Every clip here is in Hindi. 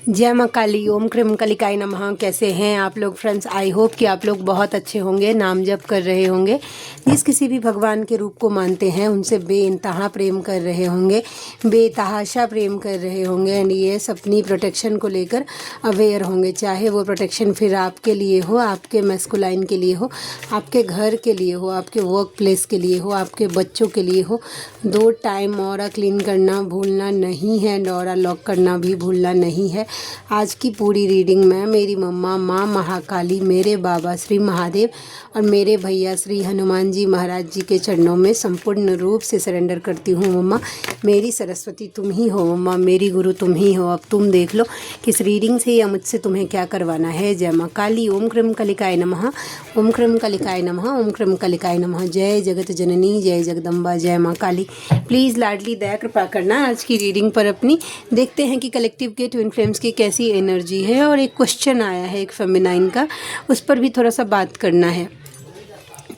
जय माँ काली, ओम क्रीम कलिकाय नमः। कैसे हैं आप लोग फ्रेंड्स? आई होप कि आप लोग बहुत अच्छे होंगे, नाम जप कर रहे होंगे, जिस किसी भी भगवान के रूप को मानते हैं उनसे बेइंतहा प्रेम कर रहे होंगे, बेतहाशा प्रेम कर रहे होंगे एंड ये अपनी प्रोटेक्शन को लेकर अवेयर होंगे। चाहे वो प्रोटेक्शन फिर आपके लिए हो, आपके मैस्कुलाइन के लिए हो, आपके घर के लिए हो, आपके वर्क प्लेस के लिए हो, आपके बच्चों के लिए हो। 2 टाइम ऑरा क्लीन करना भूलना नहीं है एंड ऑरा लॉक करना भी भूलना नहीं है। आज की पूरी रीडिंग में मेरी मम्मा माँ महाकाली, मेरे बाबा श्री महादेव और मेरे भैया श्री हनुमान जी महाराज जी के चरणों में संपूर्ण रूप से सरेंडर करती हूँ। मम्मा मेरी सरस्वती तुम ही हो, मम्मा मेरी गुरु तुम ही हो। अब तुम देख लो कि इस रीडिंग से या मुझसे तुम्हें क्या करवाना है। जय माँ काली, ओम क्रीम कलिकाय नमः, ओम क्रीम कलिकाय नमः, ओम क्रीम कलिकाय नमः। जय जगत जननी, जय जगदम्बा, जय माँ काली। प्लीज़ लाडली दया कृपा करना आज की रीडिंग पर अपनी। देखते हैं कि कलेक्टिव के ट्विन फ्लेम्स की कैसी एनर्जी है। और एक क्वेश्चन आया है एक फेमिनाइन का, उस पर भी थोड़ा सा बात करना है।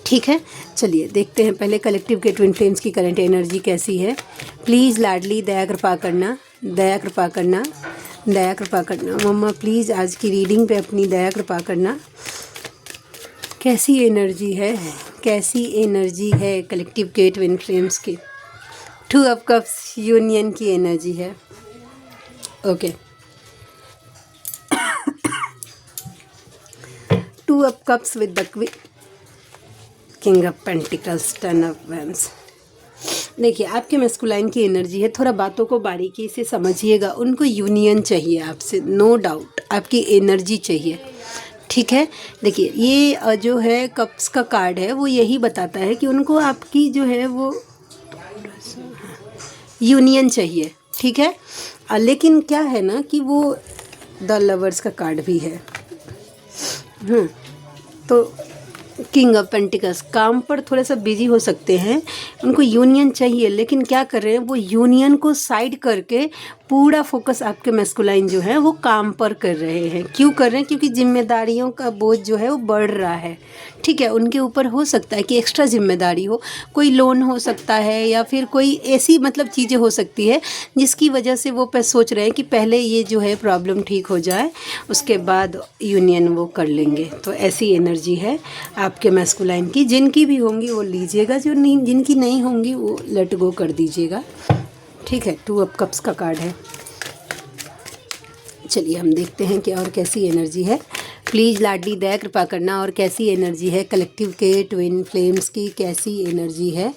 ठीक है, चलिए देखते हैं पहले कलेक्टिव के ट्विन फ्लेम्स की करंट एनर्जी कैसी है। प्लीज़ लाडली दया कृपा करना, दया कृपा करना, दया कृपा करना। मम्मा प्लीज़ आज की रीडिंग पे अपनी दया कृपा करना। कैसी एनर्जी है, कैसी एनर्जी है कलेक्टिव के ट्विन फ्लेम्स की। 2 ऑफ कप्स यूनियन की एनर्जी है। Okay, 2 of cups with the king of pentacles, 10 of wands. देखिए आपके मैस्कुलाइन की एनर्जी है, थोड़ा बातों को बारीकी से समझिएगा। उनको यूनियन चाहिए आपसे, नो डाउट आपकी एनर्जी चाहिए। ठीक है, देखिए ये जो है कप्स का कार्ड है वो यही बताता है कि उनको आपकी जो है वो यूनियन चाहिए। ठीक है, लेकिन क्या है ना कि वो द लवर्स का कार्ड भी है। तो किंग ऑफ पेंटिकल्स काम पर थोड़ा सा बिजी हो सकते हैं, उनको यूनियन चाहिए, लेकिन क्या कर रहे हैं वो यूनियन को साइड करके पूरा फोकस आपके मैस्कुलाइन जो है वो काम पर कर रहे हैं। क्यों कर रहे हैं? क्योंकि जिम्मेदारियों का बोझ जो है वो बढ़ रहा है। ठीक है, उनके ऊपर हो सकता है कि एक्स्ट्रा जिम्मेदारी हो, कोई लोन हो सकता है या फिर कोई ऐसी मतलब चीज़ें हो सकती है जिसकी वजह से वो सोच रहे हैं कि पहले ये जो है प्रॉब्लम ठीक हो जाए, उसके बाद यूनियन वो कर लेंगे। तो ऐसी एनर्जी है आपके मैस्कुलाइन की। जिनकी भी होंगी वो लीजिएगा, जो नहीं, जिनकी नहीं होंगी वो लेट गो कर दीजिएगा। ठीक है, 2 ऑफ कप्स का कार्ड है। चलिए हम देखते हैं कि और कैसी एनर्जी है। प्लीज़ लाडली दया कृपा करना। और कैसी एनर्जी है कलेक्टिव के ट्विन फ्लेम्स की, कैसी एनर्जी है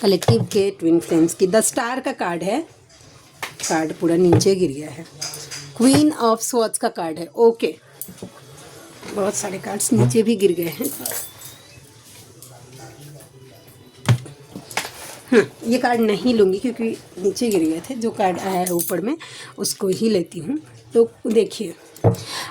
कलेक्टिव के ट्विन फ्लेम्स की। द स्टार का कार्ड है, कार्ड पूरा नीचे गिर गया है। क्वीन ऑफ स्वॉर्ड्स का कार्ड है। ओके, बहुत सारे कार्ड्स नीचे भी गिर गए हैं। ये कार्ड नहीं लूँगी क्योंकि नीचे गिर गए थे। जो कार्ड आया है ऊपर में उसको ही लेती हूँ। तो देखिए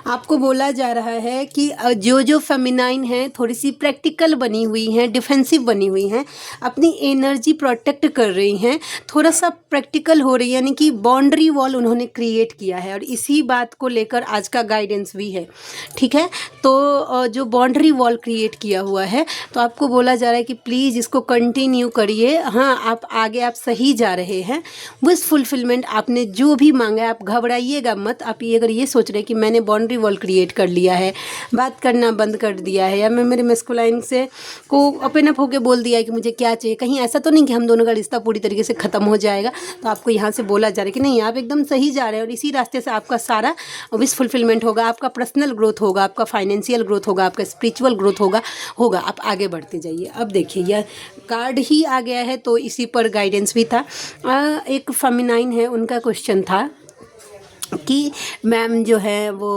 आपको बोला जा रहा है कि जो फेमिनाइन है थोड़ी सी प्रैक्टिकल बनी हुई हैं, डिफेंसिव बनी हुई हैं, अपनी एनर्जी प्रोटेक्ट कर रही हैं, थोड़ा सा प्रैक्टिकल हो रही है, यानी कि बाउंड्री वॉल उन्होंने क्रिएट किया है। और इसी बात को लेकर आज का गाइडेंस भी है। ठीक है, तो जो बाउंड्री वॉल क्रिएट किया हुआ है, तो आपको बोला जा रहा है कि प्लीज़ इसको कंटिन्यू करिए। हाँ, आप आगे आप सही जा रहे हैं। विश फुलफिलमेंट आपने जो भी मांगा है, आप घबराइएगा मत। आप ये अगर ये सोच रहे हैं कि मैंने बाउंड्री वॉल क्रिएट कर लिया है, बात करना बंद कर दिया है, या मैं मेरे मैस्कुलाइन से को ओपन अप होकर बोल दिया है कि मुझे क्या चाहिए, कहीं ऐसा तो नहीं कि हम दोनों का रिश्ता पूरी तरीके से ख़त्म हो जाएगा। तो आपको यहाँ से बोला जा रहा है कि नहीं, आप एकदम सही जा रहे हैं और इसी रास्ते से आपका सारा विश फुलफिलमेंट होगा, आपका पर्सनल ग्रोथ होगा, आपका फाइनेंशियल ग्रोथ होगा, आपका स्पिरिचुअल ग्रोथ होगा। आप आगे बढ़ते जाइए। अब देखिए यह कार्ड ही आ गया है तो इसी पर गाइडेंस भी था। एक फेमिनाइन है, उनका क्वेश्चन था कि मैम जो है वो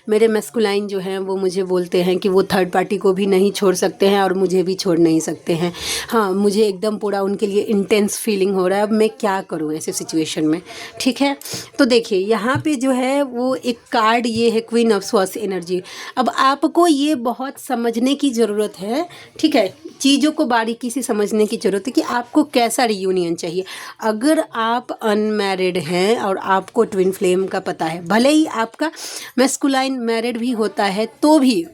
मेरे मैस्कुलाइन जो हैं वो मुझे बोलते हैं कि वो थर्ड पार्टी को भी नहीं छोड़ सकते हैं और मुझे भी छोड़ नहीं सकते हैं। हाँ, मुझे एकदम पूरा उनके लिए इंटेंस फीलिंग हो रहा है। अब मैं क्या करूँ ऐसे सिचुएशन में? ठीक है, तो देखिए यहाँ पे जो है वो एक कार्ड ये है क्वीन ऑफ स्वॉर्ड्स एनर्जी। अब आपको ये बहुत समझने की ज़रूरत है। ठीक है, चीज़ों को बारीकी से समझने की ज़रूरत है कि आपको कैसा रियूनियन चाहिए। अगर आप अनमैरिड हैं और आपको ट्विन फ्लेम का पता है। भले ही आपका मैस्कुलाइन मैरिड भी होता है तो भी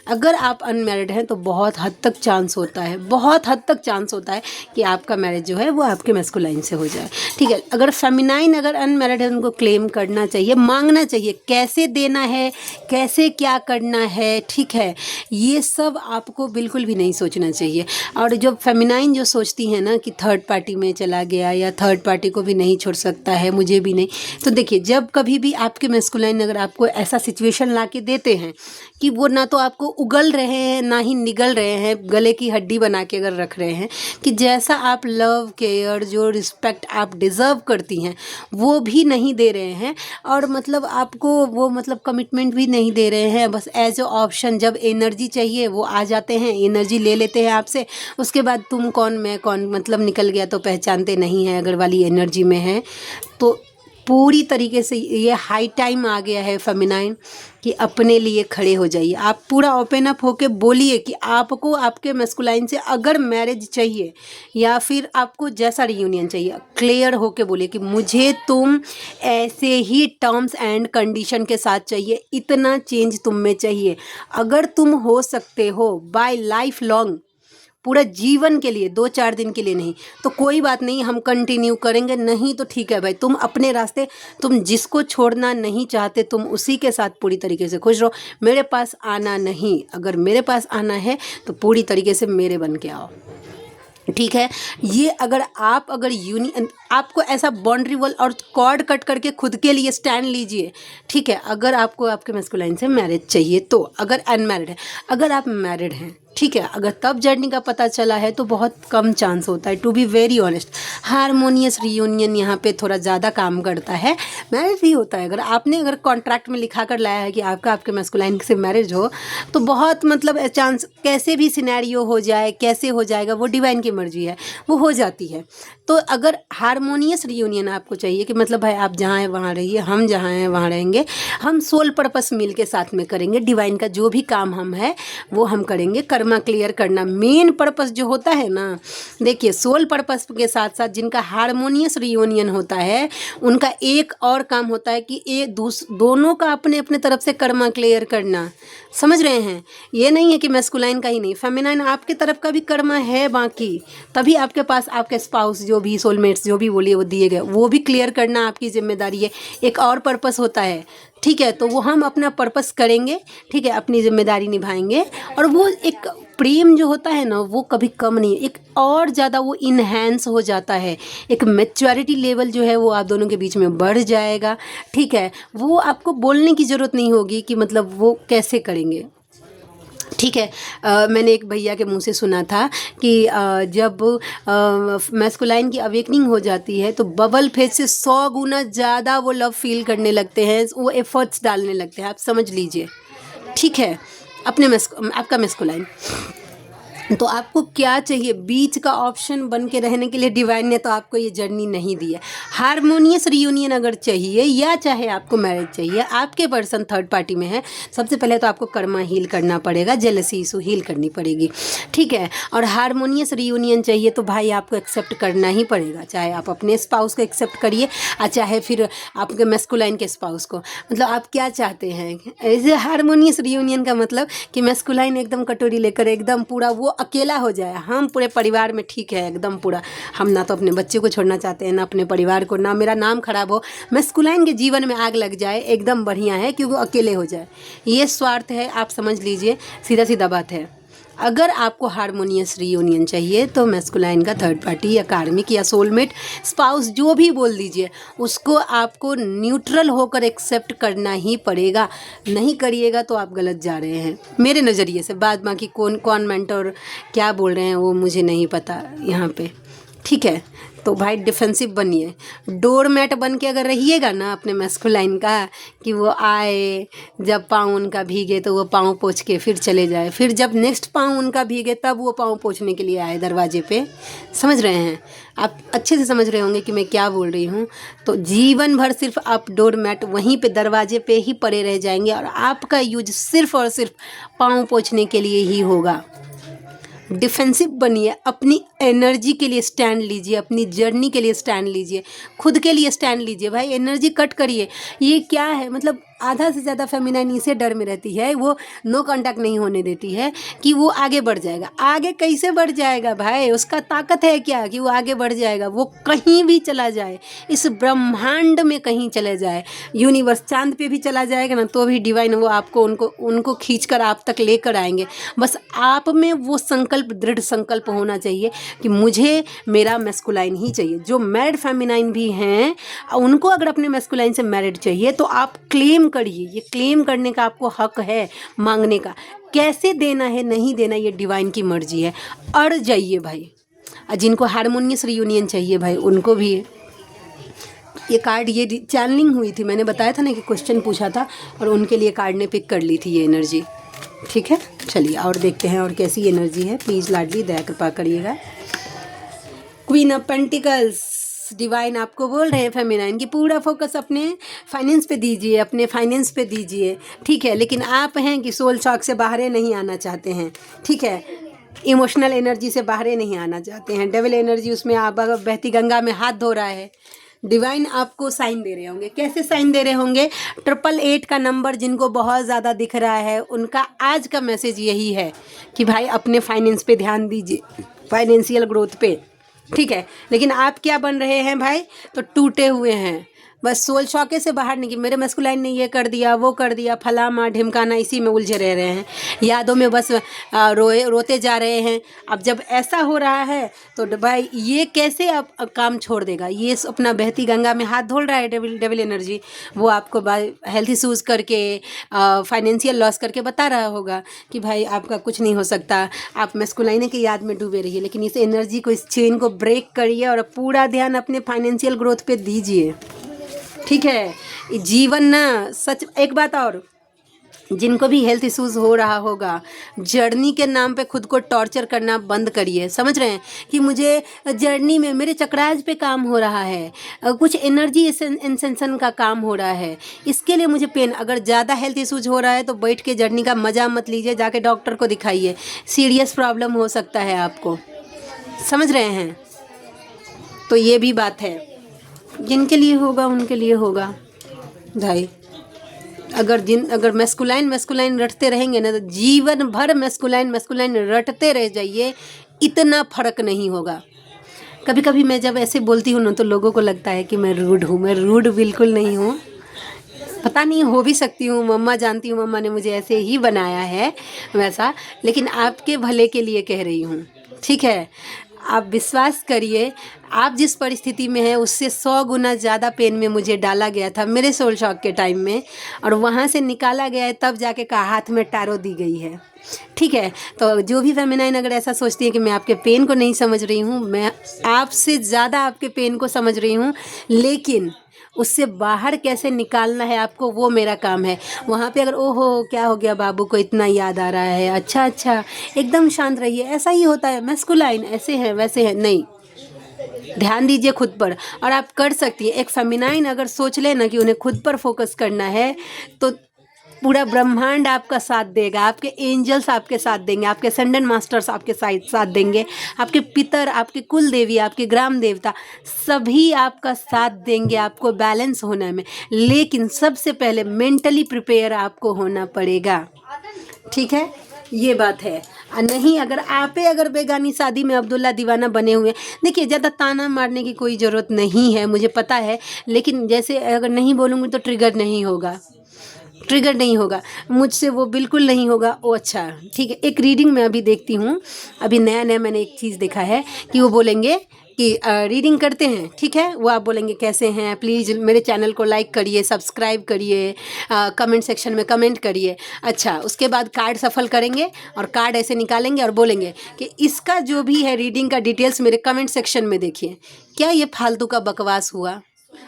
अगर आप अनमैरिड हैं तो बहुत हद तक चांस होता है, बहुत हद तक चांस होता है कि आपका मैरिज जो है वो आपके मैस्कुलाइन से हो जाए। ठीक है, अगर फेमिनाइन अगर अनमैरिड है उनको क्लेम करना चाहिए, मांगना चाहिए। कैसे देना है, कैसे क्या करना है, ठीक है, ये सब आपको बिल्कुल भी नहीं सोचना चाहिए। और जो फेमिनाइन जो सोचती है ना कि थर्ड पार्टी में चला गया या थर्ड पार्टी को भी नहीं छोड़ सकता है, मुझे भी नहीं, तो देखिए जब कभी भी आपके मैस्कुलाइन अगर आपको ऐसा सिचुएशन ला के देते हैं कि वो ना तो आपको उगल रहे हैं ना ही निगल रहे हैं, गले की हड्डी बना के अगर रख रहे हैं कि जैसा आप लव केयर जो रिस्पेक्ट आप डिज़र्व करती हैं वो भी नहीं दे रहे हैं, और मतलब आपको वो मतलब कमिटमेंट भी नहीं दे रहे हैं, बस एज ए ऑप्शन जब एनर्जी चाहिए वो आ जाते हैं, एनर्जी ले लेते हैं आपसे, उसके बाद तुम कौन मैं कौन, मतलब निकल गया तो पहचानते नहीं हैं अगर वाली एनर्जी में है। तो पूरी तरीके से ये हाई टाइम आ गया है फेमिनाइन कि अपने लिए खड़े हो जाइए। आप पूरा ओपन अप होके बोलिए कि आपको आपके मैस्कुलाइन से अगर मैरिज चाहिए या फिर आपको जैसा रियूनियन चाहिए, क्लियर होके बोलिए कि मुझे तुम ऐसे ही टर्म्स एंड कंडीशन के साथ चाहिए, इतना चेंज तुम में चाहिए। अगर तुम हो सकते हो बाय लाइफ लॉन्ग, पूरा जीवन के लिए, 2-4 दिन के लिए नहीं तो कोई बात नहीं, हम कंटिन्यू करेंगे, नहीं तो ठीक है भाई, तुम अपने रास्ते, तुम जिसको छोड़ना नहीं चाहते तुम उसी के साथ पूरी तरीके से खुश रहो। मेरे पास आना नहीं, अगर मेरे पास आना है तो पूरी तरीके से मेरे बन के आओ। ठीक है, ये अगर यूनियन आपको ऐसा बाउंड्री वॉल और कॉर्ड कट करके खुद के लिए स्टैंड लीजिए। ठीक है, अगर आपको आपके मैस्कुलाइन से मैरिज चाहिए तो, अगर अनमैरिड है, अगर आप मैरिड हैं, ठीक है, अगर तब जर्नी का पता चला है तो बहुत कम चांस होता है, to be very honest. Harmonious reunion यहाँ पे थोड़ा ज़्यादा काम करता है। मैरिज भी होता है, अगर कॉन्ट्रैक्ट में लिखा कर लाया है कि आपके मैस्कुलाइन से मैरिज हो तो बहुत मतलब चांस, कैसे भी सिनेरियो हो जाए, कैसे हो जाएगा वो डिवाइन की मर्जी है, वो हो जाती है। तो अगर हारमोनियस रियूनियन आपको चाहिए कि मतलब भाई आप जहाँ हैं वहाँ रहिए, हम जहाँ हैं वहाँ रहेंगे, हम सोल पर्पस मिल के साथ में करेंगे, डिवाइन का जो भी काम हम है वो हम करेंगे। कर्मा क्लियर करना मेन पर्पस जो होता है ना, देखिए सोल पर्पस के साथ साथ जिनका हारमोनियस रियूनियन होता है उनका एक और काम होता है कि ये दोनों का अपने अपने तरफ से कर्मा क्लियर करना। समझ रहे हैं, ये नहीं है कि मैस्कुलाइन का ही नहीं, फेमिनाइन आपके तरफ का भी कर्मा है बाकी, तभी आपके पास आपके स्पाउस जो भी सोलमेट्स जो भी बोलिए वो दिए गए, वो भी क्लियर करना आपकी जिम्मेदारी है। एक और पर्पस होता है, ठीक है, तो वो हम अपना पर्पस करेंगे, ठीक है, अपनी जिम्मेदारी निभाएंगे, और वो एक प्रेम जो होता है ना वो कभी कम नहीं, एक और ज़्यादा वो इन्हेंस हो जाता है, एक मैच्योरिटी लेवल जो है वो आप दोनों के बीच में बढ़ जाएगा। ठीक है, वो आपको बोलने की ज़रूरत नहीं होगी कि मतलब वो कैसे करेंगे। ठीक है, मैंने एक भैया के मुंह से सुना था कि जब मैस्कुलाइन की अवेकनिंग हो जाती है तो बबल फेज से 100 गुना ज़्यादा वो लव फील करने लगते हैं, वो एफर्ट्स डालने लगते हैं, आप समझ लीजिए। ठीक है, आपका मैस्कुलाइन, तो आपको क्या चाहिए, बीच का ऑप्शन बन के रहने के लिए डिवाइन ने तो आपको ये जर्नी नहीं दी है। हारमोनियस रियूनियन अगर चाहिए या चाहे आपको मैरिज चाहिए, आपके पर्सन थर्ड पार्टी में है, सबसे पहले तो आपको कर्मा हील करना पड़ेगा, जेलसी इशू हील करनी पड़ेगी। ठीक है, और हारमोनियस रियूनियन चाहिए तो भाई आपको एक्सेप्ट करना ही पड़ेगा, चाहे आप अपने स्पाउस को एक्सेप्ट करिए और चाहे फिर आपके मैस्कुलाइन के स्पाउस को। मतलब आप क्या चाहते हैं, ऐसे हारमोनियस रियूनियन का मतलब कि मैस्कुलाइन एकदम कटोरी लेकर एकदम पूरा वो अकेला हो जाए, हम पूरे परिवार में ठीक है एकदम पूरा, हम ना तो अपने बच्चे को छोड़ना चाहते हैं ना अपने परिवार को, ना मेरा नाम खराब हो, मैस्कुलाइन के जीवन में आग लग जाए एकदम बढ़िया है क्योंकि वो अकेले हो जाए, ये स्वार्थ है, आप समझ लीजिए, सीधा सीधा बात है। अगर आपको हारमोनियस रियूनियन चाहिए तो मैस्कुलाइन का थर्ड पार्टी या कार्मिक या सोलमेट स्पाउस जो भी बोल दीजिए उसको आपको न्यूट्रल होकर एक्सेप्ट करना ही पड़ेगा, नहीं करिएगा तो आप गलत जा रहे हैं मेरे नज़रिए से। बाद बाकी कौन मेंटर क्या बोल रहे हैं वो मुझे नहीं पता यहाँ पे। ठीक है, तो भाई डिफेंसिव बनिए, डोरमैट बन के अगर रहिएगा ना अपने मैस्कुलाइन का कि वो आए, जब पाँव उनका भीगे तो वो पाँव पोंछ के फिर चले जाए, फिर जब नेक्स्ट पाँव उनका भीगे तब वो पाँव पोंछने के लिए आए दरवाजे पे। समझ रहे हैं, आप अच्छे से समझ रहे होंगे कि मैं क्या बोल रही हूँ। तो जीवन भर सिर्फ आप डोरमैट वहीं पे दरवाजे पे ही पड़े रह जाएंगे और आपका यूज सिर्फ और सिर्फ पाँव पोंछने के लिए ही होगा। डिफेंसिव बनिए, अपनी एनर्जी के लिए स्टैंड लीजिए, अपनी जर्नी के लिए स्टैंड लीजिए, खुद के लिए स्टैंड लीजिए भाई। एनर्जी कट करिए। ये क्या है, मतलब आधा से ज़्यादा फेमिनाइन इसे डर में रहती है, वो नो कांटेक्ट नहीं होने देती है कि वो आगे बढ़ जाएगा। आगे कैसे बढ़ जाएगा भाई, उसका ताकत है क्या कि वो आगे बढ़ जाएगा? वो कहीं भी चला जाए, इस ब्रह्मांड में कहीं चले जाए, यूनिवर्स चांद पे भी चला जाएगा ना तो भी डिवाइन वो आपको उनको खींच कर आप तक लेकर आएंगे। बस आप में वो संकल्प, दृढ़ संकल्प होना चाहिए कि मुझे मेरा मैस्कुलाइन ही चाहिए। जो मैरिड फेमिनाइन भी हैं उनको अगर अपने मैस्कुलाइन से मैरिड चाहिए तो आप क्लेम करिए। ये क्लेम करने का आपको हक है, मांगने का। कैसे देना है नहीं देना ये डिवाइन की मर्जी है। अड़ जाइए भाई। जिनको हारमोनियस रियूनियन चाहिए भाई उनको भी ये कार्ड, ये चैनलिंग हुई थी, मैंने बताया था ना कि क्वेश्चन पूछा था और उनके लिए कार्ड ने पिक कर ली थी ये एनर्जी। ठीक है, चलिए और देखते हैं और कैसी एनर्जी है। प्लीज़ लाडली दया कृपा करिएगा। क्वीन ऑफ पेंटिकल्स, डिवाइन आपको बोल रहे हैं फेमिनाइन की पूरा फोकस अपने फाइनेंस पे दीजिए, अपने फाइनेंस पे दीजिए। ठीक है, लेकिन आप हैं कि सोल शॉक से बाहर नहीं आना चाहते हैं। ठीक है, इमोशनल एनर्जी से बाहर नहीं आना चाहते हैं। डेविल एनर्जी, उसमें आप बहती गंगा में हाथ धो रहा है। डिवाइन आपको साइन दे रहे होंगे। कैसे साइन दे रहे होंगे? 888 का नंबर जिनको बहुत ज़्यादा दिख रहा है उनका आज का मैसेज यही है कि भाई अपने फाइनेंस पे ध्यान दीजिए, फाइनेंशियल ग्रोथ पे। ठीक है, लेकिन आप क्या बन रहे हैं भाई? तो टूटे हुए हैं, बस सोल शॉके से बाहर नहीं कि मेरे मस्कुलाइन ने ये कर दिया, वो कर दिया, फलामा ढिमकाना, इसी में उलझे रह रहे हैं। यादों में बस रोते जा रहे हैं। अब जब ऐसा हो रहा है तो भाई ये कैसे आप काम छोड़ देगा? ये अपना बहती गंगा में हाथ धो रहा है डेविल एनर्जी। वो आपको हेल्थ इशूज़ करके, फाइनेंशियल लॉस करके बता रहा होगा कि भाई आपका कुछ नहीं हो सकता, आप मस्कुलाइन की याद में डूबे रहिए। लेकिन इस एनर्जी को, इस चेन को ब्रेक करिए और पूरा ध्यान अपने फाइनेंशियल ग्रोथ पे दीजिए। ठीक है, जीवन ना सच। एक बात और, जिनको भी हेल्थ इश्यूज़ हो रहा होगा, जर्नी के नाम पे खुद को टॉर्चर करना बंद करिए। समझ रहे हैं कि मुझे जर्नी में मेरे चक्राज पे काम हो रहा है, कुछ एनर्जी इंसेंशन का काम हो रहा है, इसके लिए मुझे पेन। अगर ज़्यादा हेल्थ इश्यूज हो रहा है तो बैठ के जर्नी का मज़ा मत लीजिए, जाके डॉक्टर को दिखाइए। सीरियस प्रॉब्लम हो सकता है आपको। समझ रहे हैं? तो ये भी बात है, जिनके लिए होगा उनके लिए होगा भाई। अगर मैस्कुलाइन रटते रहेंगे ना तो जीवन भर मैस्कुलाइन रटते रह जाइए, इतना फर्क नहीं होगा। कभी कभी मैं जब ऐसे बोलती हूँ ना तो लोगों को लगता है कि मैं रूड हूँ। मैं रूड बिल्कुल नहीं हूँ, पता नहीं हो भी सकती हूँ। मम्मा जानती हूँ, मम्मा ने मुझे ऐसे ही बनाया है वैसा, लेकिन आपके भले के लिए कह रही हूँ। ठीक है, आप विश्वास करिए, आप जिस परिस्थिति में हैं उससे 100 गुना ज़्यादा पेन में मुझे डाला गया था मेरे सोल शॉक के टाइम में, और वहाँ से निकाला गया है तब जाके का हाथ में टैरो दी गई है। ठीक है, तो जो भी फेमिनाइन अगर ऐसा सोचती है कि मैं आपके पेन को नहीं समझ रही हूँ, मैं आपसे ज़्यादा आपके पेन को समझ रही हूँ, लेकिन उससे बाहर कैसे निकालना है आपको, वो मेरा काम है। वहाँ पे अगर ओहो क्या हो गया, बाबू को इतना याद आ रहा है, अच्छा एकदम शांत रहिए, ऐसा ही होता है, मैस्कुलाइन ऐसे है वैसे है, नहीं। ध्यान दीजिए खुद पर, और आप कर सकती है। एक फेमिनाइन अगर सोच ले ना कि उन्हें खुद पर फोकस करना है तो पूरा ब्रह्मांड आपका साथ देगा, आपके एंजल्स आपके साथ देंगे, आपके सेंडन मास्टर्स आपके साथ देंगे, आपके पितर, आपके कुल देवी, आपके ग्राम देवता सभी आपका साथ देंगे आपको बैलेंस होने में। लेकिन सबसे पहले मेंटली प्रिपेयर आपको होना पड़ेगा। ठीक है, ये बात है। नहीं अगर बेगानी शादी में अब्दुल्ला दीवाना बने हुए, देखिए ज़्यादा ताना मारने की कोई ज़रूरत नहीं है, मुझे पता है, लेकिन जैसे अगर नहीं बोलूँगी तो ट्रिगर नहीं होगा मुझसे, वो बिल्कुल नहीं होगा। ओ अच्छा ठीक है, एक रीडिंग में अभी देखती हूँ, अभी नया मैंने एक चीज़ देखा है कि वो बोलेंगे कि रीडिंग करते हैं। ठीक है, वो आप बोलेंगे कैसे हैं, प्लीज़ मेरे चैनल को लाइक करिए, सब्सक्राइब करिए, कमेंट सेक्शन में कमेंट करिए। अच्छा, उसके बाद कार्ड सफल करेंगे और कार्ड ऐसे निकालेंगे और बोलेंगे कि इसका जो भी है रीडिंग का डिटेल्स मेरे कमेंट सेक्शन में देखिए। क्या ये फालतू का बकवास हुआ?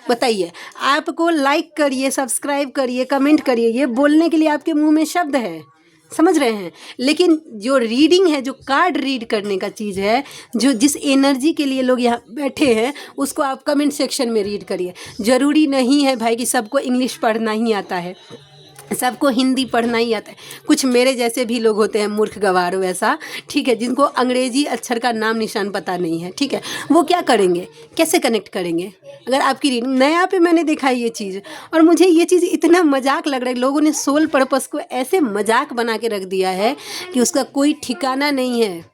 बताइए। आपको लाइक करिए, सब्सक्राइब करिए, कमेंट करिए, ये बोलने के लिए आपके मुंह में शब्द है, समझ रहे हैं। लेकिन जो रीडिंग है, जो कार्ड रीड करने का चीज़ है, जो जिस एनर्जी के लिए लोग यहाँ बैठे हैं, उसको आप कमेंट सेक्शन में रीड करिए। ज़रूरी नहीं है भाई कि सबको इंग्लिश पढ़ना ही आता है। सबको हिंदी पढ़ना ही आता है। कुछ मेरे जैसे भी लोग होते हैं मूर्ख गवार वैसा, ठीक है, जिनको अंग्रेजी अक्षर का नाम निशान पता नहीं है, ठीक है, वो क्या करेंगे, कैसे कनेक्ट करेंगे अगर आपकी रीडिंग नया पे मैंने देखा ये चीज़, और मुझे ये चीज़ इतना मजाक लग रहा है। लोगों ने सोल पर्पस को ऐसे मजाक बना के रख दिया है कि उसका कोई ठिकाना नहीं है।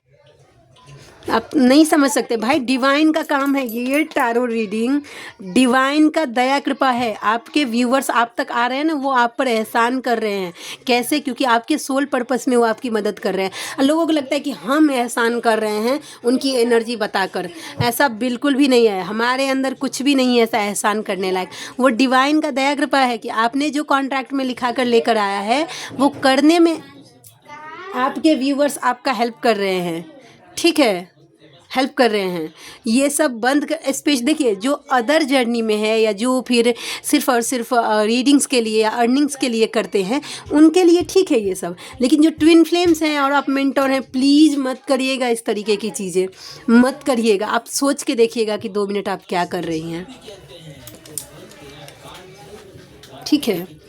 आप नहीं समझ सकते भाई, डिवाइन का काम है ये टैरो रीडिंग, डिवाइन का दया कृपा है। आपके व्यूवर्स आप तक आ रहे हैं ना, वो आप पर एहसान कर रहे हैं। कैसे? क्योंकि आपके सोल पर्पस में वो आपकी मदद कर रहे हैं। लोगों को लगता है कि हम एहसान कर रहे हैं उनकी एनर्जी बताकर, ऐसा बिल्कुल भी नहीं है। हमारे अंदर कुछ भी नहीं है ऐसा एहसान करने लायक। वो डिवाइन का दया कृपा है कि आपने जो कॉन्ट्रैक्ट में लिखा कर लेकर आया है वो करने में आपके व्यूवर्स आपका हेल्प कर रहे हैं, ठीक है, हेल्प कर रहे हैं। ये सब बंद कर, स्पेश देखिए जो अदर जर्नी में है या जो फिर सिर्फ और सिर्फ रीडिंग्स के लिए या अर्निंग्स के लिए करते हैं उनके लिए ठीक है ये सब, लेकिन जो ट्विन फ्लेम्स हैं और आप मेंटोर हैं, प्लीज़ मत करिएगा इस तरीके की चीज़ें, मत करिएगा। आप सोच के देखिएगा कि 2 मिनट आप क्या कर रही हैं, ठीक है।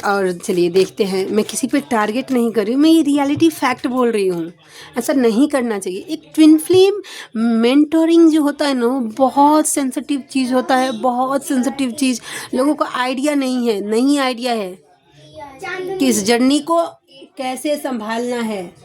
और चलिए देखते हैं, मैं किसी पे टारगेट नहीं कर रही हूँ, मैं ये रियलिटी फैक्ट बोल रही हूँ, ऐसा नहीं करना चाहिए। एक ट्विन फ्लेम मेंटोरिंग जो होता है ना, बहुत सेंसिटिव चीज़ होता है, बहुत सेंसिटिव चीज़। लोगों को आइडिया नहीं है, नहीं आइडिया है कि इस जर्नी को कैसे संभालना है,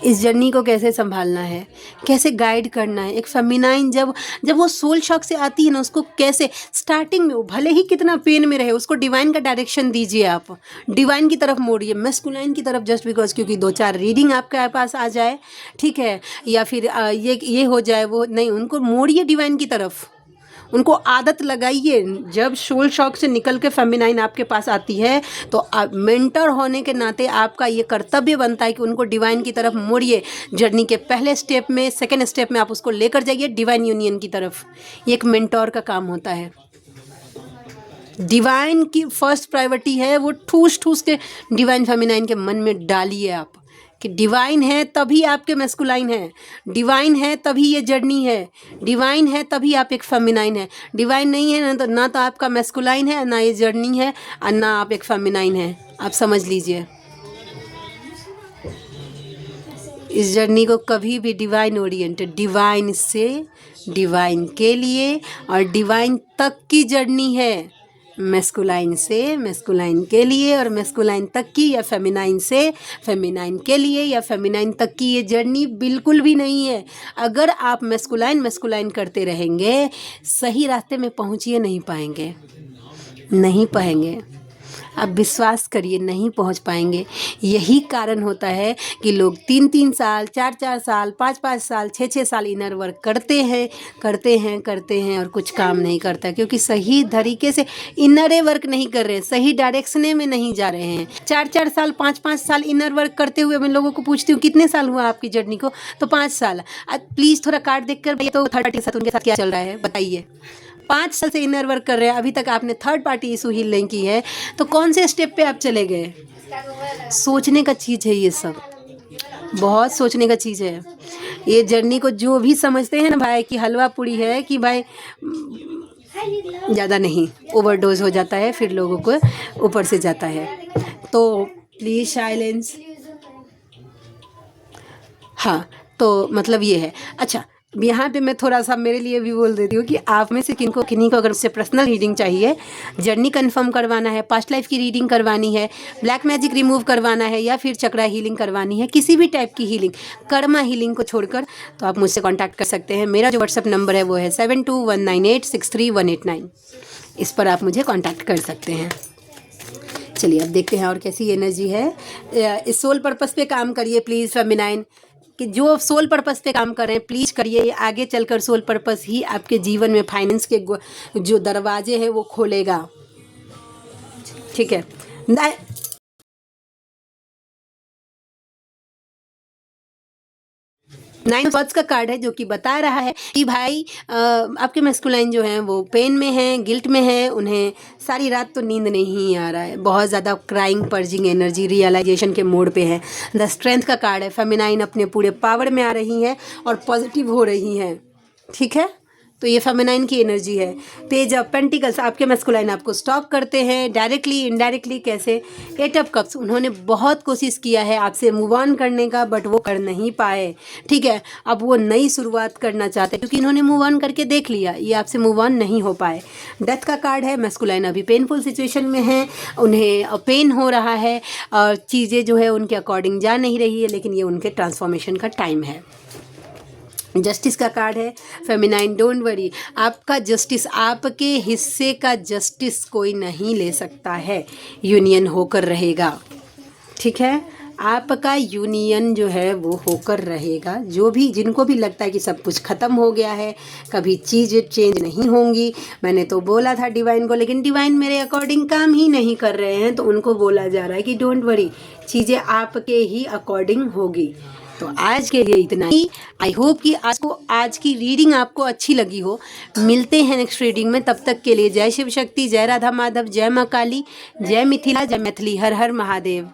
इस जर्नी को कैसे संभालना है, कैसे गाइड करना है। एक फेमिनाइन जब वो सोल शॉक से आती है ना, उसको कैसे स्टार्टिंग में, वो भले ही कितना पेन में रहे, उसको डिवाइन का डायरेक्शन दीजिए, आप डिवाइन की तरफ मोड़िए, मैस्कुलाइन की तरफ, जस्ट बिकॉज क्योंकि 2-4 रीडिंग आपके पास आ जाए, ठीक है, या फिर ये हो जाए, वो नहीं, उनको मोड़िए डिवाइन की तरफ, उनको आदत लगाइए। जब सोल शॉक से निकल के फेमिनाइन आपके पास आती है तो मेंटर होने के नाते आपका ये कर्तव्य बनता है कि उनको डिवाइन की तरफ मोड़िए। जर्नी के पहले स्टेप में, सेकेंड स्टेप में आप उसको लेकर जाइए डिवाइन यूनियन की तरफ। ये एक मेंटोर का काम होता है। डिवाइन की फर्स्ट प्रायोरिटी है, वो ठूस ठूस के डिवाइन फेमिनाइन के मन में डालिए आप कि डिवाइन है तभी आपके मैस्कुलाइन है, डिवाइन है तभी ये जर्नी है, डिवाइन है तभी आप एक फेमिनाइन है। डिवाइन नहीं है ना तो आपका मैस्कुलाइन है, ना ये जर्नी है, और ना आप एक फेमिनाइन है। आप समझ लीजिए, इस जर्नी को कभी भी डिवाइन ओरिएंटेड, डिवाइन से डिवाइन के लिए और डिवाइन तक की जर्नी है। मैस्कुलाइन से मैस्कुलाइन के लिए और मैस्कुलाइन तक की, या फेमिनाइन से फेमिनाइन के लिए या फेमिनाइन तक की ये जर्नी बिल्कुल भी नहीं है। अगर आप मैस्कुलाइन करते रहेंगे, सही रास्ते में पहुँचिए नहीं पाएंगे, नहीं पाएंगे। आप विश्वास करिए, नहीं पहुंच पाएंगे। यही कारण होता है कि लोग 3-3 साल, 4-4 साल, 5-5 साल, 6-6 साल इनर वर्क करते हैं और कुछ काम नहीं करता, क्योंकि सही तरीके से इनर वर्क नहीं कर रहे हैं, सही डायरेक्शन में नहीं जा रहे हैं। 4-4 साल, 5-5 साल इनर वर्क करते हुए मैं लोगों को पूछती हूँ कितने साल हुआ आपकी जर्नी को, तो 5 साल। प्लीज़ थोड़ा कार्ड देख कर, तो थर्ड पार्टी के साथ उनके साथ क्या चल रहा है बताइए। 5 साल से इनर वर्क कर रहे हैं, अभी तक आपने थर्ड पार्टी इशू हील नहीं की है, तो कौन से स्टेप पे आप चले गए? सोचने का चीज़ है ये सब, बहुत सोचने का चीज़ है। ये जर्नी को जो भी समझते हैं ना भाई कि हलवा पूड़ी है, कि भाई ज़्यादा नहीं, ओवरडोज हो जाता है, फिर लोगों को ऊपर से जाता है। तो प्लीज़ साइलेंस। हाँ, तो मतलब ये है। अच्छा, यहाँ पे मैं थोड़ा सा मेरे लिए भी बोल देती हूँ कि आप में से किन्हीं को अगर मुझसे पर्सनल रीडिंग चाहिए, जर्नी कंफर्म करवाना है, पास्ट लाइफ की रीडिंग करवानी है, ब्लैक मैजिक रिमूव करवाना है, या फिर चक्रा हीलिंग करवानी है, किसी भी टाइप की हीलिंग, कर्मा हीलिंग को छोड़कर, तो आप मुझसे कांटेक्ट कर सकते हैं। मेरा जो व्हाट्सअप नंबर है वो है 7219863189। इस पर आप मुझे कॉन्टैक्ट कर सकते हैं। चलिए अब देखते हैं और कैसी एनर्जी है। इस सोल पर्पस पे काम करिए प्लीज़ फेमिनाइन, कि जो सोल पर्पस पे काम कर रहे हैं प्लीज़ करिए। आगे चलकर सोल पर्पस ही आपके जीवन में फाइनेंस के जो दरवाजे हैं वो खोलेगा, ठीक है। 9 वर्ड्स का कार्ड है जो कि बता रहा है कि भाई आपके मैस्कुलाइन जो हैं वो पेन में हैं, गिल्ट में हैं, उन्हें सारी रात तो नींद नहीं आ रहा है, बहुत ज़्यादा क्राइंग पर्जिंग एनर्जी रियलाइजेशन के मोड पे है। द स्ट्रेंथ का कार्ड है, फेमिनाइन अपने पूरे पावर में आ रही हैं और पॉजिटिव हो रही हैं, ठीक है। तो ये फेमिनाइन की एनर्जी है। पेज ऑफ पेंटिकल्स, आपके मैस्कुलाइन आपको स्टॉप करते हैं डायरेक्टली इनडायरेक्टली। कैसे? एट ऑफ कप्स, उन्होंने बहुत कोशिश किया है आपसे मूव ऑन करने का, बट वो कर नहीं पाए। ठीक है, अब वो नई शुरुआत करना चाहते हैं क्योंकि इन्होंने मूव ऑन करके देख लिया, ये आपसे मूव ऑन नहीं हो पाए। डेथ का कार्ड है, मैस्कुलाइन अभी पेनफुल सिचुएशन में है, उन्हें पेन हो रहा है और चीज़ें जो है उनके अकॉर्डिंग जा नहीं रही है, लेकिन ये उनके ट्रांसफॉर्मेशन का टाइम है। जस्टिस का कार्ड है, फेमिनाइन डोंट वरी, आपका जस्टिस, आपके हिस्से का जस्टिस कोई नहीं ले सकता है, यूनियन होकर रहेगा। ठीक है, आपका यूनियन जो है वो होकर रहेगा। जो भी, जिनको भी लगता है कि सब कुछ ख़त्म हो गया है, कभी चीज़ चेंज नहीं होंगी, मैंने तो बोला था डिवाइन को, लेकिन डिवाइन मेरे अकॉर्डिंग काम ही नहीं कर रहे हैं, तो उनको बोला जा रहा है कि डोंट वरी, चीज़ें आपके ही अकॉर्डिंग होगी। तो आज के लिए इतना ही। आई होप कि आज की रीडिंग आपको अच्छी लगी हो। मिलते हैं नेक्स्ट रीडिंग में, तब तक के लिए जय शिव शक्ति, जय राधा माधव, जय माँ काली, जय मिथिला, जय मैथिली, हर हर महादेव।